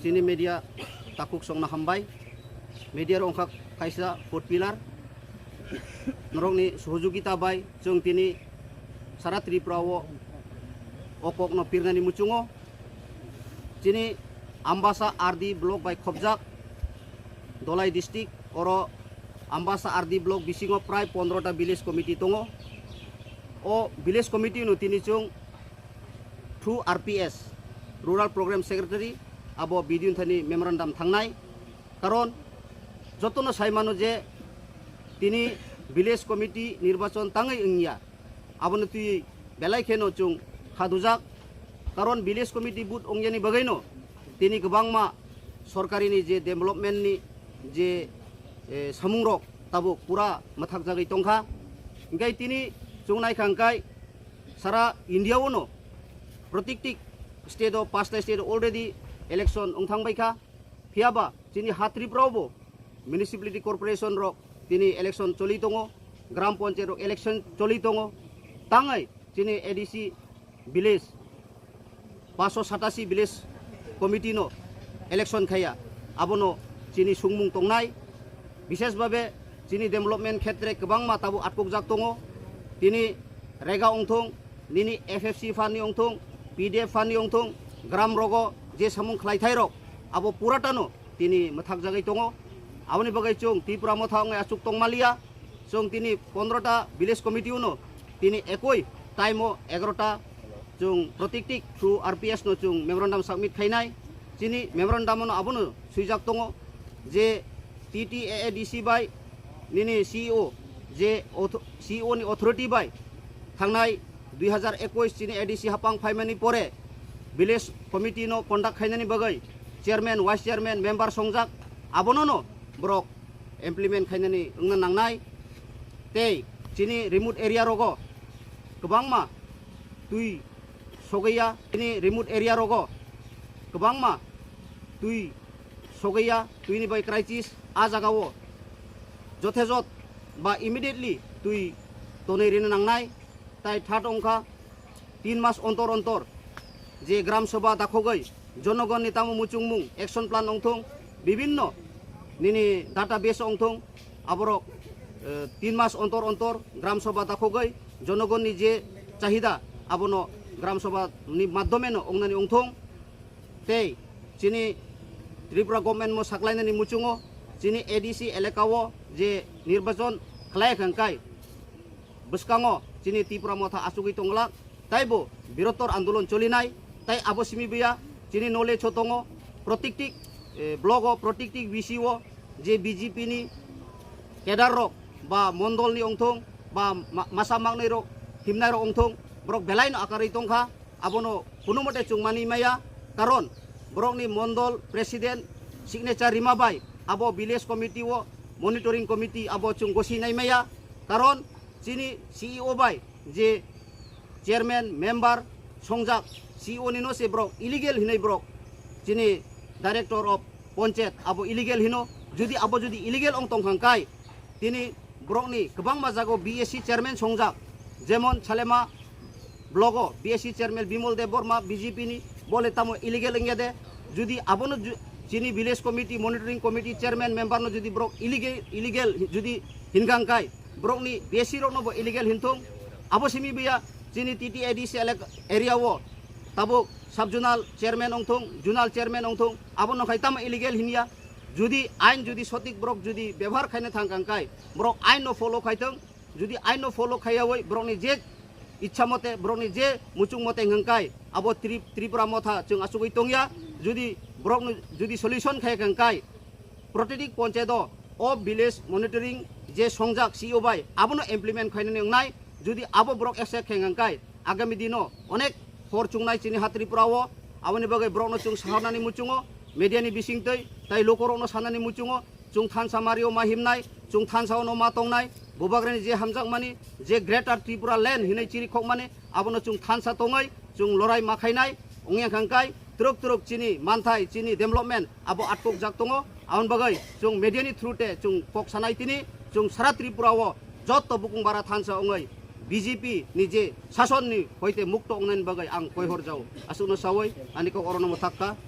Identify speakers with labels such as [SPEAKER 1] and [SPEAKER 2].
[SPEAKER 1] Sini media takuk song na hambay. Media rong kak kaisa fourth pillar. Norong ni suhujugita bay jong tini saratri prawo okok no pirna ni mucungo. Sini ambasa RD blok bay khobjak Dolai district oro ambasa RD blok bisingo prai 15 village committee tongo. O village committee no tini chung through RPS Rural Program Secretary abo bidun thani memorandum thangnai karon jotono saimano je tini village committee nirbachon tangai ingya abon tui belai kheno chung khadujak karon village committee but ongyani bagaino tini gobangma sorkari ni je development ni je samungrok tabo pura mathak jagai tongkha ngai tini chungnai khangkai sara India wono protiktik state of past state already election ongthang baikha phiaba tini hatri probo municipality corporation rok tini election choli tongo gram panchayat rok election choli tongo tangai tini ADC village 587 village committee no election khaya abono tini sungmung tongnai বিশেষ ভাবে tini development ক্ষেত্রে kebangma tabu atkok jak tongo tini rega ongthong nini FFC fani ongthong PDF fani ongthong gram rogo je samung khlaithai rok abo puratano tini mathak jagai tongo aboni bagai chung Tripura mothang achuk tongmalia chung tini 15 ta village committee uno tini ekoi time 11 ta chung protiktik through RPS no chung memorandum submit khainai tini memorandum no abono suijak tongo je TTAADC by nini CEO je CEO ni authority by thangnai 2021 tini ADC hapang phaimani pore village committee no conduct khainani bagai chairman vice chairman member songjak abono no brok implement khainani ungna nangnai tei tini remote area rogo kebangma tui sogaya tini remote area rogo kebangma tui sogaya tui ni by crisis a jagao jothejot ba immediately tui tonei rin nangnai tai third ongkha 3 mas ontor ontor je গ্রাম সভা দাখোগৈ জনগণ নিতামু মুচুংমুং action plan অংথং বিভিন্ন নিনি database অংথং আবরক 3 মাস অন্তর অন্তর গ্রাম সভা দাখোগৈ জনগণনি যে চাহিদা আবনো গ্রাম সভা নি মাধ্যমে অংনানি অংথং তেই চিনি ত্রিপুরা গভর্নমেন্ট মো সাকলাইনানি মুচুঙো চিনি ADC এলাকাও যে নির্বাচন খালাই খাংকাই বসকাঙো চিনি ত্রিপুরা মথা আসুগৈ তংলা তাইবো বৃহত্তর আন্দোলন চলিনাই তাই আবো সিমিবিয়া চিনি নলে ছতঙ্গ প্রত্যেকটি ব্লক ও প্রত্যেকটি বিসিও যে বিজেপি নি কেডার রক বা মন্ডল নি অংথং বা মাসা মাংনাই রক হিমনাই রক অংথং ব্রক বেলাইন আকারই তংখা আবনো কোনো মতে চুংমানি মাইয়া কারণ ব্রক নি মন্ডল প্রেসিডেন্ট সিগনেচার রিমাবাই আবো ভিলেজ কমিটি ও মনিটরিং কমিটি আবো চুং গসি নাই মাইয়া কারণ চিনি CEO বাই যে চেয়ারম্যান মেম্বার সংজাক CEO নিনো সে ব্রক ইলিগেল হিনাই ব্রক যিনি ডাইরেক্টর অফ পঞ্চায়েত আবো ইলিগেল হিনো যদি আবো যদি ইলিগেল অং তংখাংকাই তিনি ব্রকনি গোবাং মাজাগো BSC চেয়ারম্যান সংজাক যেমন ছালেমা ব্লগো BSC chairman Bimal Deb Barma BJP নি বলে তামো ইলিগেল ইংয়াদে যদি আবনো যিনি village committee monitoring committee chairman member নো যদি ব্রক ইলিগেল যদি হিনগাংকাই ব্রকনি BSC রক নো ইলিগেল হিনথং আবো সিমি বিয়া যিনি TTADC এরিয়াও তাবো সাব জোনাল চেয়ারম্যান অংথং জোনাল চেয়ারম্যান অংথং আবনো খাইতাম ইলিগেল হিনিয়া যদি আইন যদি সঠিক ব্রক যদি ব্যবহার খাইনে থাংকাংকাই ব্রক আইন নো ফলো খাইতং যদি আইন নো ফলো খাইয়াওই ব্রকনি যে ইচ্ছা মতে ব্রকনি যে মুচুং মতে হংকাই আবো ত্রিপুরা মথা जों আসুগৈ তংয়া যদি ব্রক যদি সলিউশন খাইকাংকাই প্রত্যেক পঞ্চায়েত অফ ভিলেজ মনিটরিং যে সংজাক CEO বাই আবনো ইমপ্লিমেন্ট খাইনে নাই যদি আবো ব্রক এসে খেঙ্গাংকাই আগামী দিনো অনেক হর চুংনাই চিনি হাত্রিপুরাও আবনি বাগৈ ব্রকনো চুং সাহানানি মুচুঙো মিডিয়ানি বিসিংতৈ তাই লোকরনো সানানি মুচুঙো চুং থানসামারিও मा हिमनाय चुं थानसावनो मा तंनाय बुबाग्रेनि जे हामजाक माने जे ग्रेटर त्रिपुरा लैंड हिनै चिरिखक माने आबनो चुं थानसा तंगाय चुं लराय माखायनाय अंगिया खांकाय तुरुक तुरुक चिनि मानथाय चिनि डेभलपमेंट आबो आटकक जाक तंगो आउन बागै चुं मिडियानि थ्रुते चुं पक सानाय तिनि चुं सारा त्रिपुराओ जत बुकुं बारा थानसा अंगै BJP nije sason ni hoite mukto ongnen bagai ang koihor jau asuna sawai ani ko orono motakka